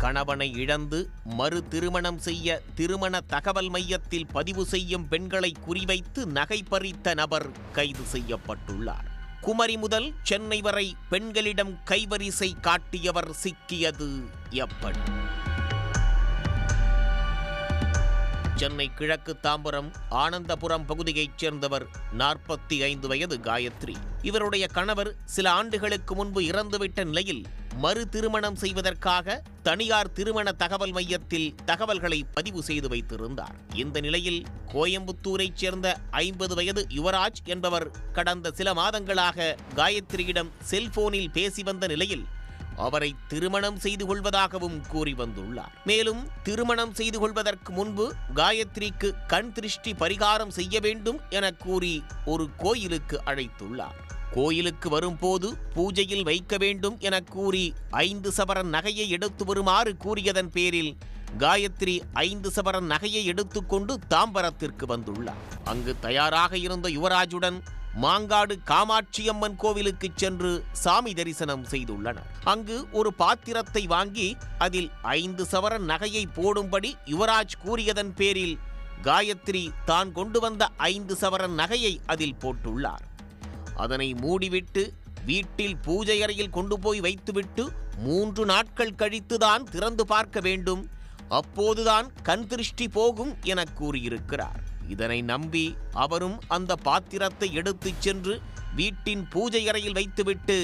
கணவனை இழந்து மறு திருமணம் செய்ய திருமண தகவல் மையத்தில் பதிவு செய்யும் பெண்களை குறிவைத்து நகை பறித்த நபர் கைது செய்யப்பட்டுள்ளார். குமரி முதல் சென்னை வரை பெண்களிடம் கைவரிசை காட்டியவர் சிக்கியது எப்படி? சென்னை கிழக்கு தாம்பரம் ஆனந்தபுரம் பகுதியைச் சேர்ந்தவர் 45 வயது காயத்ரி. இவருடைய கணவர் சில ஆண்டுகளுக்கு முன்பு இறந்துவிட்ட நிலையில் மறு திருமணம் செய்வதற்காக தனியார் திருமண தகவல் மையத்தில் தகவல்களை பதிவு செய்து வைத்திருந்தார். இந்த நிலையில் கோயம்புத்தூரைச் சேர்ந்த 50 வயது யுவராஜ் என்பவர் கடந்த சில மாதங்களாக காயத்ரியிடம் செல்போனில் பேசி வந்த நிலையில் அவரை திருமணம் செய்து கொள்வதாகவும் கூறி வந்துள்ளார். மேலும் திருமணம் செய்து கொள்வதற்கு முன்பு காயத்ரிக்கு கண் திருஷ்டி பரிகாரம் செய்ய வேண்டும் என கூறி ஒரு கோயிலுக்கு அழைத்துள்ளார். கோயிலுக்கு வரும்போது பூஜையில் வைக்க வேண்டும் என கூறி 5 சவரன் நகையை எடுத்து வருமாறு கூறியதன் பேரில் காயத்ரி 5 சவரன் நகையை எடுத்துக்கொண்டு தாம்பரத்திற்கு வந்துள்ளார். அங்கு தயாராக இருந்த யுவராஜுடன் மாங்காடு காமாட்சியம்மன் கோவிலுக்கு சென்று சாமி தரிசனம் செய்துள்ளனர். அங்கு ஒரு பாத்திரத்தை வாங்கி அதில் 5 சவரன் நகையை போடும்படி யுவராஜ் கூறியதன் பேரில் காயத்ரி தான் கொண்டு வந்த 5 சவரன் நகையை அதில் போட்டுள்ளார். அதனை மூடிவிட்டு வீட்டில் பூஜை அறையில் கொண்டு போய் வைத்துவிட்டு 3 நாட்கள் கழித்துதான் திறந்து பார்க்க வேண்டும், அப்போதுதான் கண் திருஷ்டி போகும் என கூறியிருக்கிறார். இதனை நம்பி அவரும் அந்த பாத்திரத்தை எடுத்துச் சென்று வீட்டின் பூஜை அறையில் வைத்துவிட்டு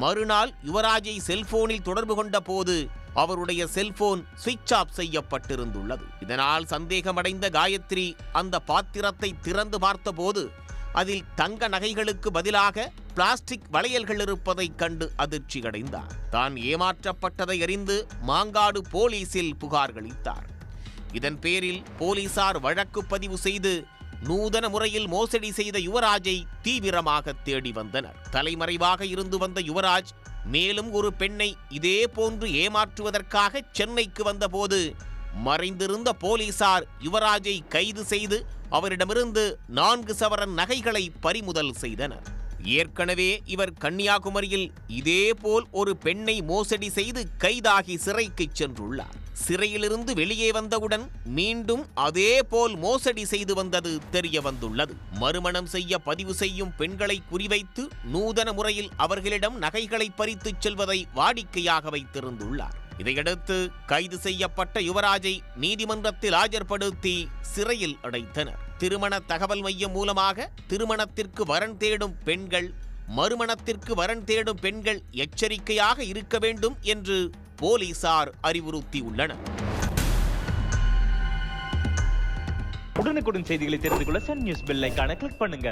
மறுநாள் யுவராஜை செல்போனில் தொடர்பு கொண்ட போது அவருடைய செல்போன் சுவிட்ச் ஆஃப் செய்யப்பட்டிருந்துள்ளது. இதனால் சந்தேகமடைந்த காயத்ரி அந்த பாத்திரத்தை திறந்து பார்த்தபோது அதில் தங்க நகைகளுக்கு பதிலாக பிளாஸ்டிக் வளையல்கள் இருப்பதைக் கண்டு அதிர்ச்சி அடைந்தார். தான் ஏமாற்றப்பட்டதை அறிந்து மாங்காடு போலீசில் புகாரளித்தார். இதன் பேரில் போலீசார் வழக்கு பதிவு செய்து நூதன முறையில் மோசடி செய்த யுவராஜை தீவிரமாக தேடி வந்தனர். தலைமறைவாக இருந்து வந்த யுவராஜ் மேலும் ஒரு பெண்ணை இதே போன்று ஏமாற்றுவதற்காக சென்னைக்கு வந்தபோது மறைந்திருந்த போலீசார் யுவராஜை கைது செய்து அவரிடமிருந்து 4 சவரன் நகைகளை பறிமுதல் செய்தனர். ஏற்கனவே இவர் கன்னியாகுமரியில் இதேபோல் ஒரு பெண்ணை மோசடி செய்து கைதாகி சிறைக்கு சென்றுள்ளார். சிறையிலிருந்து வெளியே வந்தவுடன் மீண்டும் அதேபோல் மோசடி செய்து வந்தது தெரிய வந்துள்ளது. மறுமணம் செய்ய பதிவு செய்யும் பெண்களை குறிவைத்து நூதன முறையில் அவர்களிடம் நகைகளை பறித்துச் செல்வதை வாடிக்கையாக வைத்திருந்துள்ளார். இதையடுத்து கைது செய்யப்பட்ட யுவராஜை நீதிமன்றத்தில் ஆஜர்படுத்தி சிறையில் அடைத்தனர். திருமண தகவல் மையம் மூலமாக திருமணத்திற்கு வரன் தேடும் பெண்கள், மறுமணத்திற்கு வரன் தேடும் பெண்கள் எச்சரிக்கையாக இருக்க வேண்டும் என்று போலீசார் அறிவுறுத்தியுள்ளனர். உடனுக்குடன் செய்திகளை தெரிந்து கொள்ள சன் நியூஸ் பெல் ஐகானை கிளிக் பண்ணுங்க.